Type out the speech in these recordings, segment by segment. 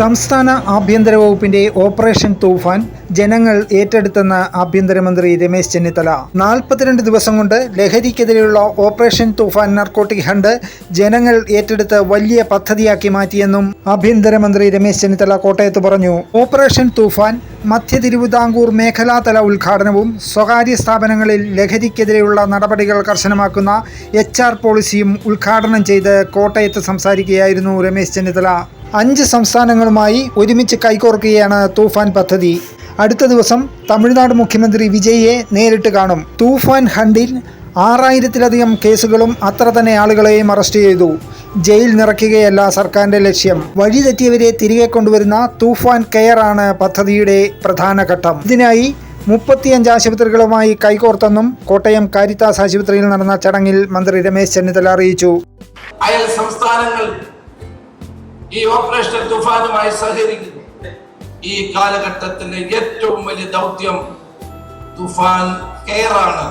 സംസ്ഥാന ആഭ്യന്തര വകുപ്പിന്റെ ഓപ്പറേഷൻ തൂഫാൻ ജനങ്ങൾ ഏറ്റെടുത്തെന്ന് ആഭ്യന്തരമന്ത്രി രമേശ് ചെന്നിത്തല. 42 ദിവസം കൊണ്ട് ലഹരിക്കെതിരെയുള്ള ഓപ്പറേഷൻ തൂഫാൻ നർക്കോട്ടിക് ഹണ്ട് ജനങ്ങൾ ഏറ്റെടുത്ത് വലിയ പദ്ധതിയാക്കി മാറ്റിയെന്നും ആഭ്യന്തരമന്ത്രി രമേശ് ചെന്നിത്തല കോട്ടയത്ത് പറഞ്ഞു. ഓപ്പറേഷൻ തൂഫാൻ മധ്യ തിരുവിതാംകൂർ മേഖലാതല ഉദ്ഘാടനവും സ്വകാര്യ സ്ഥാപനങ്ങളിൽ ലഹരിക്കെതിരെയുള്ള നടപടികൾ കർശനമാക്കുന്ന HR പോളിസിയും ഉദ്ഘാടനം ചെയ്ത് കോട്ടയത്ത് സംസാരിക്കുകയായിരുന്നു രമേശ് ചെന്നിത്തല. 5 സംസ്ഥാനങ്ങളുമായി ഒരുമിച്ച് കൈകോർക്കുകയാണ് തൂഫാൻ പദ്ധതി. അടുത്ത ദിവസം തമിഴ്നാട് മുഖ്യമന്ത്രി വിജയിയെ നേരിട്ട് കാണും. തൂഫാൻ ഹണ്ടിൽ 6000-ലധികം കേസുകളും അത്ര തന്നെ ആളുകളെയും അറസ്റ്റ് ചെയ്തു. ജയിൽ നിറയ്ക്കുകയല്ല സർക്കാരിന്റെ ലക്ഷ്യം. വഴിതെറ്റിയവരെ തിരികെ കൊണ്ടുവരുന്ന തൂഫാൻ കെയർ ആണ് പദ്ധതിയുടെ പ്രധാന ഘട്ടം. ഇതിനായി 35 ആശുപത്രികളുമായി കൈകോർത്തെന്നും കോട്ടയം കാരിത്താസ് ആശുപത്രിയിൽ നടന്ന ചടങ്ങിൽ മന്ത്രി രമേശ് ചെന്നിത്തല അറിയിച്ചു. അയൽ സംസ്ഥാനങ്ങൾ ഈ ഓപ്പറേഷൻ തൂഫാനുമായി സഹകരിക്കുന്നു. ഈ കാലഘട്ടത്തിലെ ഏറ്റവും വലിയ ദൗത്യം തൂഫാൻ കെയർ ആണ്.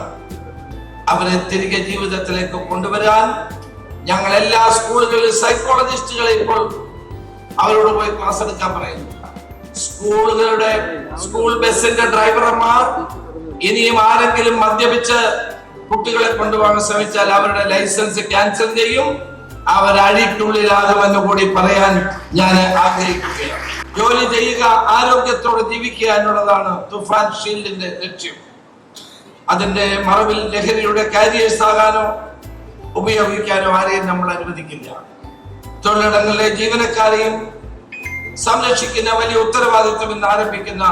അവരെ തിരികെ ജീവിതത്തിലേക്ക് കൊണ്ടുവരാൻ ഞങ്ങൾ എല്ലാ സ്കൂളുകളിലും സൈക്കോളജിസ്റ്റുകളെ ഇപ്പോൾ അവരോട് പോയി ക്ലാസ് എടുക്കാൻ പറയുന്നു. സ്കൂൾ ബസിന്റെ ഡ്രൈവർമാർ ഇനിയും ആരെങ്കിലും മദ്യപിച്ച് കുട്ടികളെ കൊണ്ടുപോകാൻ ശ്രമിച്ചാൽ അവരുടെ ലൈസൻസ് ക്യാൻസൽ ചെയ്യും. അവർ അഴിക്കുള്ളിലാകുമെന്ന് കൂടി പറയാൻ ഞാൻ ആഗ്രഹിക്കുകയാണ്. ജോലി ചെയ്യുക, ആരോഗ്യത്തോടെ ജീവിക്കുക എന്നുള്ളതാണ് തൂഫാൻ ഷീൽഡിന്റെ ലക്ഷ്യം. അതിന്റെ മറവിൽ ലഹരിയുടെ കാരിയേഴ്സ് ആകാനോ ഉപയോഗിക്കാനോ ആരെയും നമ്മൾ അനുവദിക്കില്ല. തൊഴിലിടങ്ങളിലെ ജീവനക്കാരെയും സംരക്ഷിക്കുന്ന വലിയ ഉത്തരവാദിത്വം ഇന്ന് ആരംഭിക്കുന്ന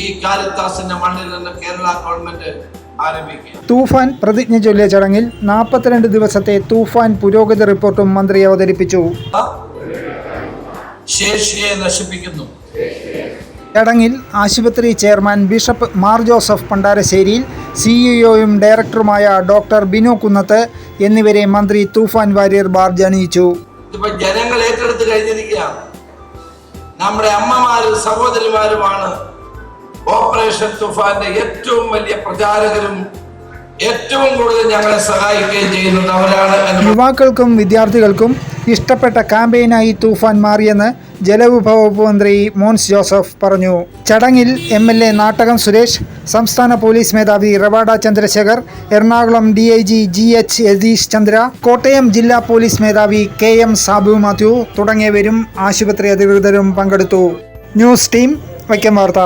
ഈ കാരിത്താസിന്റെ മണ്ണിൽ നിന്ന് കേരള ഗവൺമെന്റ് ആരംഭിക്കുക. തൂഫാൻ പ്രതിജ്ഞ ചൊല്ലിയ ചടങ്ങിൽ 42 ദിവസത്തെ തൂഫാൻ പുരോഗതി റിപ്പോർട്ടും മന്ത്രി അവതരിപ്പിച്ചു. ശേഷിയെ നശിപ്പിക്കുന്നു. ചടങ്ങിൽ ആശുപത്രി ചെയർമാൻ ബിഷപ്പ് മാർ ജോസഫ് പണ്ടാരശ്ശേരിയിൽ, CEO-യും ഡയറക്ടറുമായ ഡോക്ടർ ബിനു കുന്നത്ത് എന്നിവരെ മന്ത്രി തൂഫാൻ വാരിയർ ബാർജ് അണിയിച്ചു. ജനങ്ങൾ ഏറ്റെടുത്ത് കഴിഞ്ഞിരിക്കുകയാണ്. നമ്മുടെ അമ്മമാരും സഹോദരിമാരുമാണ് ഓപ്പറേഷൻ തൂഫാന്റെ ഏറ്റവും വലിയ പ്രചാരകരും ഏറ്റവും കൂടുതൽ ഞങ്ങളെ സഹായിക്കുകയും ചെയ്യുന്നത് അവരാണ്. യുവാക്കൾക്കും വിദ്യാർത്ഥികൾക്കും ഇഷ്ടപ്പെട്ട ക്യാമ്പയിനായി തൂഫാൻ മാറിയെന്ന് ജലവിഭവ വകുപ്പ് മന്ത്രി മോൻസ് ജോസഫ് പറഞ്ഞു. ചടങ്ങിൽ MLA നാട്ടകം സുരേഷ്, സംസ്ഥാന പോലീസ് മേധാവി റവാഡ ചന്ദ്രശേഖർ, എറണാകുളം DIG GH യതീഷ് ചന്ദ്ര, കോട്ടയം ജില്ലാ പോലീസ് മേധാവി KM സാബു മാത്യു തുടങ്ങിയവരും ആശുപത്രി അധികൃതരും പങ്കെടുത്തു. ന്യൂസ് ടീം വൈക്കം വാർത്ത.